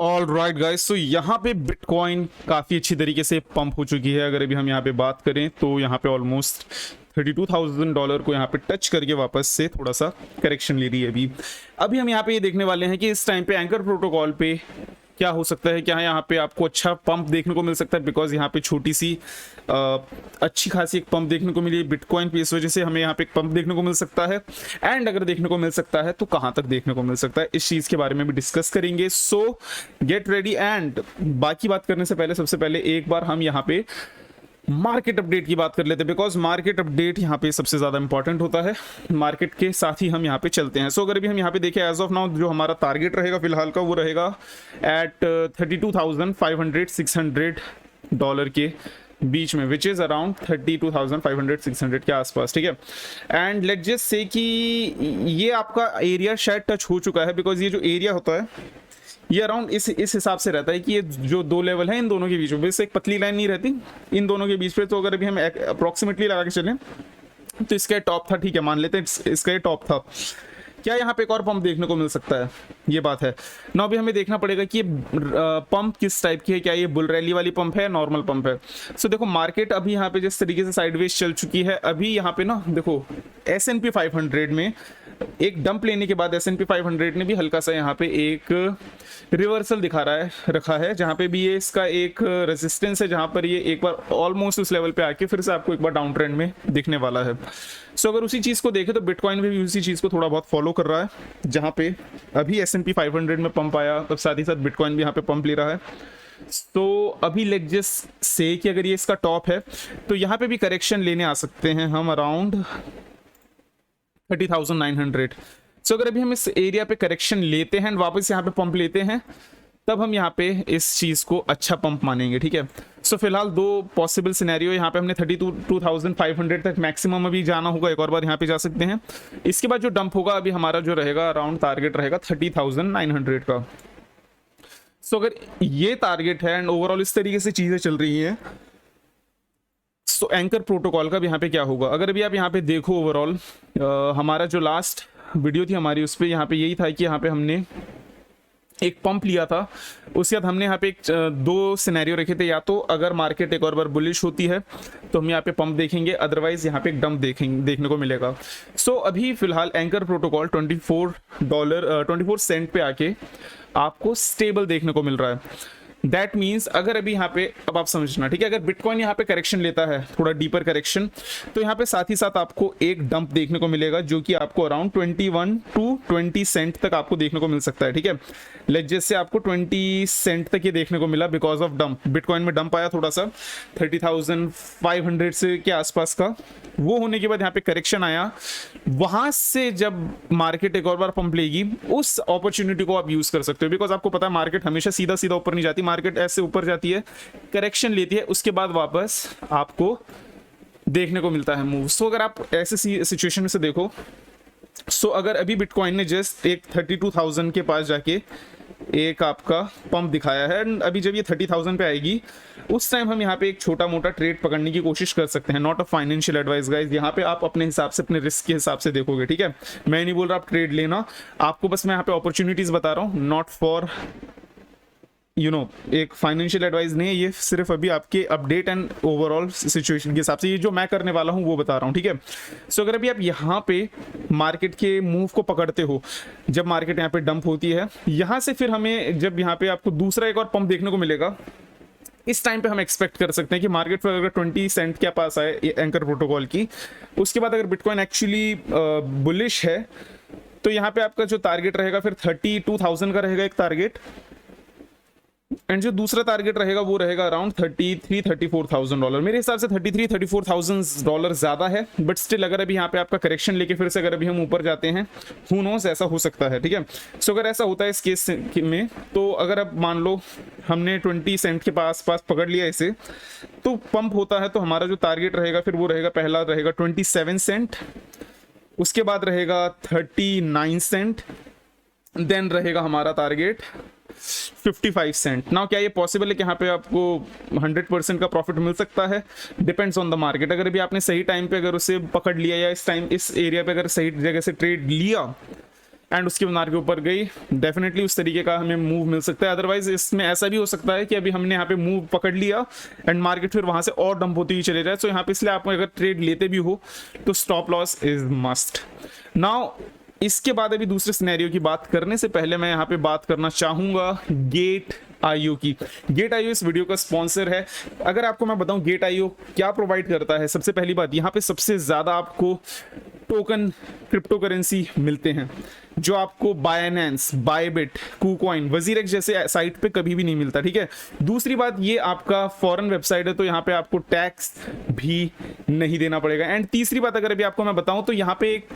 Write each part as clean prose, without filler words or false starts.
All right guys, तो यहाँ पे बिटकॉइन काफ़ी अच्छी तरीके से पंप हो चुकी है। अगर अभी हम यहाँ पे बात करें तो यहाँ पे ऑलमोस्ट $32,000 को यहाँ पे टच करके वापस से थोड़ा सा करेक्शन ले रही है। अभी हम यहाँ पे ये देखने वाले हैं कि इस टाइम पे एंकर प्रोटोकॉल पे क्या हो सकता है, क्या है यहाँ पे आपको अच्छा पंप देखने को मिल सकता है। बिकॉज यहाँ पे छोटी सी अच्छी खासी एक पंप देखने को मिली बिटकॉइन पे, इस वजह से हमें यहाँ पे एक पंप देखने को मिल सकता है। एंड अगर देखने को मिल सकता है तो कहाँ तक देखने को मिल सकता है, इस चीज़ के बारे में भी डिस्कस करेंगे। सो गेट रेडी। एंड बाकी बात करने से पहले सबसे पहले एक बार हम यहाँ पे मार्केट अपडेट की बात कर लेते हैं, बिकॉज मार्केट अपडेट यहाँ पे सबसे ज़्यादा इंपॉर्टेंट होता है। मार्केट के साथ ही हम यहाँ पे चलते हैं। सो अगर भी हम यहाँ पे देखें एज ऑफ नाउ जो हमारा टारगेट रहेगा फिलहाल का, वो रहेगा एट $32,500-600 के बीच में, विच इज़ अराउंड 32,500-600 के आसपास, ठीक है। एंड लेट्स जस्ट से कि ये आपका एरिया शायद टच हो चुका है, बिकॉज ये जो एरिया होता है ये अराउंड इस हिसाब से रहता है कि ये जो दो लेवल है इन दोनों के बीच में, वैसे एक पतली लाइन नहीं रहती इन दोनों के बीच पे। तो अगर अभी हम अप्रोक्सीमेटली लगा के चलें तो इसका टॉप था, ठीक है, मान लेते हैं इसका ये टॉप था। क्या यहाँ पे एक और पंप देखने को मिल सकता है, ये बात है ना। अभी हमें देखना पड़ेगा कि ये पंप किस टाइप की है, क्या ये बुल रैली वाली पंप है, नॉर्मल पंप है। सो देखो मार्केट अभी यहाँ पे जिस तरीके से साइडवेज चल चुकी है, अभी यहाँ पे ना देखो S&P 500 में एक डंप लेने के बाद S&P 500 ने भी हल्का सा यहाँ पे एक रिवर्सल दिखा रखा है, जहाँ पे भी ये इसका एक रेजिस्टेंस है, जहाँ पर ये एक बार ऑलमोस्ट उस लेवल पे आके फिर से आपको एक बार डाउन ट्रेंड में दिखने वाला है। सो अगर उसी चीज़ को देखें तो बिटकॉइन भी उसी चीज़ को थोड़ा बहुत फॉलो कर रहा है, जहाँ पे अभी S&P 500 में पंप आया तब साथ ही साथ बिटकॉइन भी यहाँ पे पंप ले रहा है। तो अभी लेट्स जस्ट से कि अगर ये इसका टॉप है तो यहाँ पे भी करेक्शन लेने आ सकते हैं हम अराउंड 30,900। सो अगर अभी हम इस एरिया पे करेक्शन लेते हैं वापस यहाँ पे पंप लेते हैं, तब हम यहाँ पे इस चीज़ को अच्छा पंप मानेंगे, ठीक है। सो फिलहाल दो पॉसिबल सिनेरियो, यहाँ पे हमने 32,500 तक मैक्सिमम अभी जाना होगा, एक और बार यहाँ पे जा सकते हैं। इसके बाद जो डंप होगा अभी हमारा जो रहेगा अराउंड टारगेट रहेगा 30,900 का। सो अगर ये टारगेट है एंड ओवरऑल इस तरीके से चीज़ें चल रही हैं, तो एंकर प्रोटोकॉल का भी यहाँ पे क्या होगा। अगर अभी आप यहाँ पे देखो ओवरऑल हमारा जो लास्ट वीडियो थी हमारी, उस पर यहाँ पे यही था कि यहाँ पे हमने एक पंप लिया था। उसके बाद हमने यहाँ पे एक दो सिनेरियो रखे थे, या तो अगर मार्केट एक और बार बुलिश होती है तो हम यहाँ पे पंप देखेंगे, अदरवाइज यहाँ पे एक डंप देखने को मिलेगा। सो अभी फिलहाल एंकर प्रोटोकॉल $24 सेंट पे आके आपको स्टेबल देखने को मिल रहा है। दैट मीन्स अगर अभी यहाँ पे, अब आप समझना, ठीक है, अगर बिटकॉइन यहाँ पे करेक्शन लेता है थोड़ा डीपर करेक्शन, तो यहाँ पे साथ ही साथ आपको एक डंप देखने को मिलेगा जो कि आपको अराउंड 21 to 20 सेंट तक आपको देखने को मिल सकता है, ठीक है। लेट्स जैसे आपको 20 सेंट तक ये देखने को मिला बिकॉज ऑफ डंप, बिटकॉइन में डंप आया थोड़ा सा 30,500 से के आसपास का, वो होने के बाद यहाँ पे करेक्शन आया, वहां से जब मार्केट एक और बार पंप लेगी उस अपॉर्चुनिटी को आप यूज कर सकते हो। बिकॉज आपको पता है मार्केट हमेशा सीधा सीधा ऊपर नहीं जाती, मार्केट ऐसे ऊपर जाती है, करेक्शन लेती है, उसके बाद वापस आपको देखने को मिलता है मूव। सो अगर आप ऐसे सिचुएशन में से देखो, सो अगर अभी बिटकॉइन ने जस्ट एक 32,000 के पास जाके एक आपका पंप दिखाया है, एंड अभी जब ये 30,000 पे आएगी उस टाइम हम यहाँ पे एक छोटा मोटा ट्रेड पकड़ने की कोशिश कर सकते हैं। Not a financial advice guys, यहाँ पे आप अपने हिसाब से अपने रिस्क के हिसाब से देखोगे, ठीक है। मैं नहीं बोल रहा आप ट्रेड लेना, आपको बस मैं यहाँ पे अपॉर्चुनिटीज बता रहा हूँ, नॉट फॉर एक फाइनेंशियल एडवाइस नहीं है, ये सिर्फ अभी आपके अपडेट एंड ओवरऑल सिचुएशन के हिसाब से ये जो मैं करने वाला हूँ वो बता रहा हूँ, ठीक है। सो अगर अभी आप यहाँ पे मार्केट के मूव को पकड़ते हो, जब मार्केट यहाँ पे डंप होती है, यहाँ से फिर हमें जब यहाँ पे आपको दूसरा एक और पंप देखने को मिलेगा, इस टाइम पे हम एक्सपेक्ट कर सकते हैं कि मार्केट पर अगर 20 सेंट के पास आए एंकर प्रोटोकॉल की, उसके बाद अगर बिटकॉइन एक्चुअली बुलिश है तो यहाँ पे आपका जो टारगेट रहेगा फिर 32,000 का रहेगा एक टारगेट, एंड जो दूसरा टारगेट रहेगा वो रहेगा अराउंड $33,000-34,000। मेरे हिसाब से $33,000-34,000 ज्यादा है, बट स्टिल अगर अभी यहाँ पे आपका करेक्शन लेके फिर से अगर अभी हम ऊपर जाते हैं, हु नोस, ऐसा हो सकता है, ठीक है। सो अगर ऐसा होता है इस केस में, तो अगर अब मान लो हमने 20 सेंट के पास पकड़ लिया इसे, तो पंप होता है तो हमारा जो टारगेट रहेगा फिर वो रहेगा, पहला रहेगा 27 सेंट, उसके बाद रहेगा 39 सेंट, देन रहेगा हमारा टारगेट 55 सेंट। नाउ क्या ये पॉसिबल है कि यहाँ पे आपको 100% का प्रॉफिट मिल सकता है? Depends on the market. अगर भी आपने सही टाइम पे अगर उसे पकड़ लिया, या इस एरिया पे अगर सही जगह से ट्रेड लिया, एंड उसके बाद मार्केट ऊपर गई, डेफिनेटली उस तरीके का हमें मूव मिल सकता है। अदरवाइज इसमें ऐसा भी हो सकता है कि अभी हमने यहाँ पे मूव पकड़ लिया एंड मार्केट फिर वहां से और डंप होती हुई चले जाए। तो यहाँ पे इसलिए आप अगर ट्रेड लेते भी हो तो stop loss is must. Now इसके बाद अभी दूसरे सिनेरियो की बात करने से पहले मैं यहाँ पे बात करना चाहूंगा गेट आईओ की। गेट आईओ इस वीडियो का स्पॉन्सर है। अगर आपको मैं बताऊं गेट आईओ क्या प्रोवाइड करता है, सबसे पहली बात यहाँ पे सबसे ज्यादा आपको टोकन क्रिप्टो करेंसी मिलते हैं जो आपको बायनेंस, बायबिट, कूकॉइन, वजीरेक्स जैसे साइट पे कभी भी नहीं मिलता, ठीक है। दूसरी बात, ये आपका फॉरेन वेबसाइट है तो यहाँ पे आपको टैक्स भी नहीं देना पड़ेगा। एंड तीसरी बात अगर अभी आपको मैं बताऊं तो यहाँ पे एक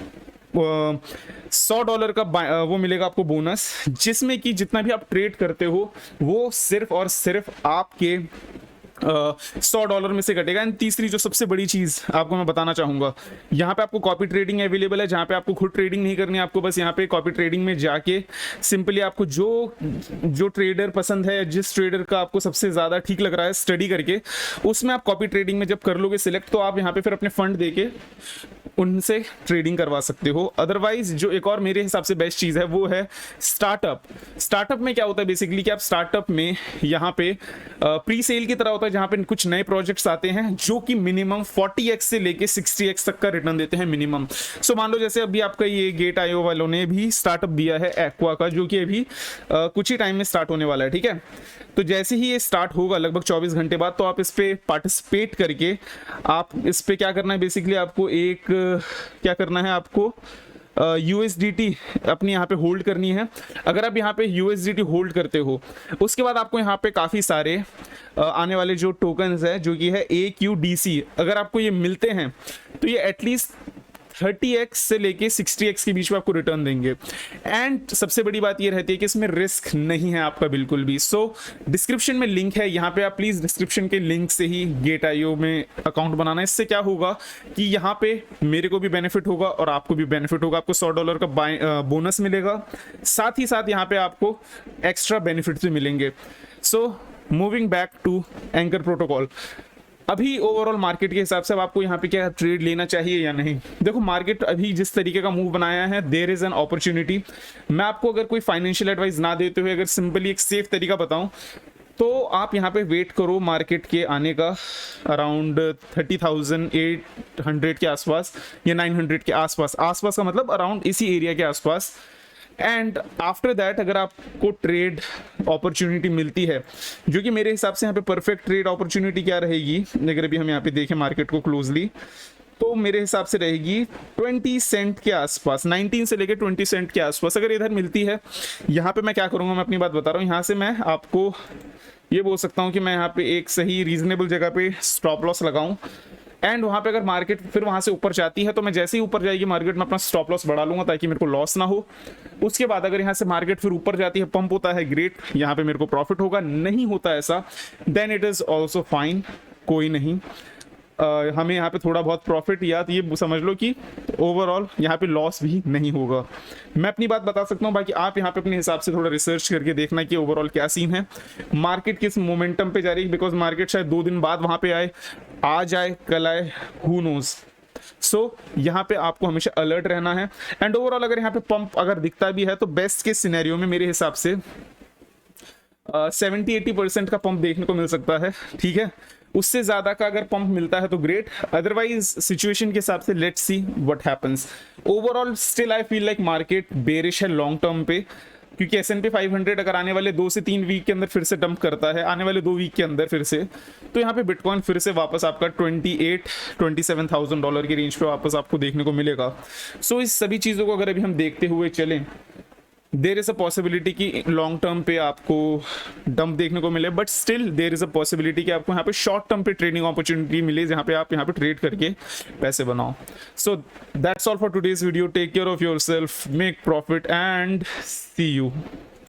$100 का वो मिलेगा आपको बोनस, जिसमें कि जितना भी आप ट्रेड करते हो वो सिर्फ और सिर्फ आपके $100 में से कटेगा। एंड तीसरी जो सबसे बड़ी चीज आपको मैं बताना चाहूंगा, यहाँ पे आपको कॉपी ट्रेडिंग अवेलेबल है, जहाँ पे आपको खुद ट्रेडिंग नहीं करनी है। आपको बस यहाँ पे कॉपी ट्रेडिंग में जाके सिंपली आपको जो ट्रेडर पसंद है, जिस ट्रेडर का आपको सबसे ज्यादा ठीक लग रहा है स्टडी करके, उसमें आप कॉपी ट्रेडिंग में जब कर लोगे सिलेक्ट, तो आप यहाँ पे फिर अपने फंड देके उनसे ट्रेडिंग करवा सकते हो। अदरवाइज जो एक और मेरे हिसाब से बेस्ट चीज है वो है स्टार्टअप। स्टार्टअप में क्या होता है बेसिकली कि आप स्टार्टअप में यहाँ पे प्री सेल की तरह होता है, जहाँ पे कुछ नए प्रोजेक्ट्स आते हैं जो कि मिनिमम 40x से लेके 60x तक का रिटर्न देते हैं मिनिमम। सो मान लो जैसे अभी आपका ये गेट आईओ वालों ने भी स्टार्टअप दिया है एक्वा का, जो कि अभी कुछ ही टाइम में स्टार्ट होने वाला है, ठीक है। तो जैसे ही ये स्टार्ट होगा लगभग 24 घंटे बाद, तो आप इस पे पार्टिसिपेट करके आप इस पे क्या करना है बेसिकली, आपको एक क्या करना है, आपको USDT अपनी यहाँ पे होल्ड करनी है। अगर आप यहाँ पे USDT होल्ड करते हो, उसके बाद आपको यहाँ पे काफ़ी सारे आने वाले जो टोकन्स है जो कि है AQDC, अगर आपको ये मिलते हैं तो ये एटलीस्ट 30x से लेके 60x के बीच में आपको रिटर्न देंगे। एंड सबसे बड़ी बात ये रहती है कि इसमें रिस्क नहीं है आपका बिल्कुल भी। सो डिस्क्रिप्शन में लिंक है, यहाँ पे आप प्लीज डिस्क्रिप्शन के लिंक से ही गेट आईओ में अकाउंट बनाना। इससे क्या होगा कि यहाँ पे मेरे को भी बेनिफिट होगा और आपको भी बेनिफिट होगा। आपको $100 का बोनस मिलेगा, साथ ही साथ यहाँ पे आपको एक्स्ट्रा बेनिफिट्स भी मिलेंगे। So moving back to anchor protocol, अभी ओवरऑल मार्केट के हिसाब से अब आपको यहाँ पे क्या ट्रेड लेना चाहिए या नहीं। देखो मार्केट अभी जिस तरीके का मूव बनाया है, देयर इज एन अपॉर्चुनिटी। मैं आपको अगर कोई फाइनेंशियल एडवाइस ना देते हुए अगर सिंपली एक सेफ तरीका बताऊं तो आप यहाँ पे वेट करो मार्केट के आने का अराउंड 30,800 के आसपास या 900 के आसपास का मतलब अराउंड इसी एरिया के आसपास। एंड आफ्टर दैट अगर आपको ट्रेड अपॉर्चुनिटी मिलती है, जो कि मेरे हिसाब से यहाँ पे परफेक्ट ट्रेड अपॉर्चुनिटी क्या रहेगी, अगर अभी हम यहाँ पे देखें मार्केट को क्लोजली, तो मेरे हिसाब से रहेगी 20 सेंट के आसपास, 19 से लेके 20 सेंट के आसपास अगर इधर मिलती है। यहाँ पे मैं क्या करूँगा, मैं अपनी बात बता रहा हूँ, यहाँ से मैं आपको ये बोल सकता हूँ कि मैं यहाँ पे एक सही रीजनेबल जगह पे स्टॉप लॉस लगाऊं। एंड वहाँ पे अगर मार्केट फिर वहाँ से ऊपर जाती है तो मैं जैसे ही ऊपर जाएगी मार्केट में अपना स्टॉप लॉस बढ़ा लूंगा ताकि मेरे को लॉस ना हो। उसके बाद अगर यहाँ से मार्केट फिर ऊपर जाती है, पंप होता है, ग्रेट, यहाँ पे मेरे को प्रॉफिट होगा। नहीं होता ऐसा, then it is also fine, कोई नहीं। हमें यहाँ पे थोड़ा बहुत प्रॉफिट या तो ये समझ लो कि ओवरऑल यहाँ पे लॉस भी नहीं होगा। मैं अपनी बात बता सकता हूँ, बाकी आप यहाँ पे अपने हिसाब से थोड़ा रिसर्च करके देखना कि ओवरऑल क्या सीन है, मार्केट किस मोमेंटम पे जा रही है। बिकॉज मार्केट शायद 2 दिन बाद वहाँ पे आए, आज आए, कल आए, हु नोज। सो यहाँ पे आपको हमेशा अलर्ट रहना है। एंड ओवरऑल अगर यहाँ पे पंप अगर दिखता भी है तो बेस्ट के सिनेरियो में मेरे हिसाब से 70-80% का पंप देखने को मिल सकता है, ठीक है। उससे ज्यादा का अगर पंप मिलता है तो ग्रेट, अदरवाइज सिचुएशन के हिसाब से let's see what happens. Overall still I feel like market bearish है लॉन्ग टर्म पे, क्योंकि S&P 500 अगर आने वाले 2 से 3 वीक के अंदर फिर से डंप करता है, आने वाले 2 वीक के अंदर फिर से, तो यहाँ पे बिटकॉइन फिर से वापस आपका $27,000 की रेंज पे वापस आपको देखने को मिलेगा। सो इस सभी चीज़ों को अगर अभी हम देखते हुए चलें, देर इज अ पॉसिबिलिटी कि लॉन्ग टर्म पे आपको डंप देखने को मिले, but still there is a possibility कि आपको यहाँ पे शॉर्ट टर्म पे ट्रेडिंग अपॉर्चुनिटी मिले, जहाँ पे आप यहाँ पे ट्रेड करके पैसे बनाओ। So that's all for today's video. Take care of yourself, make profit and see you.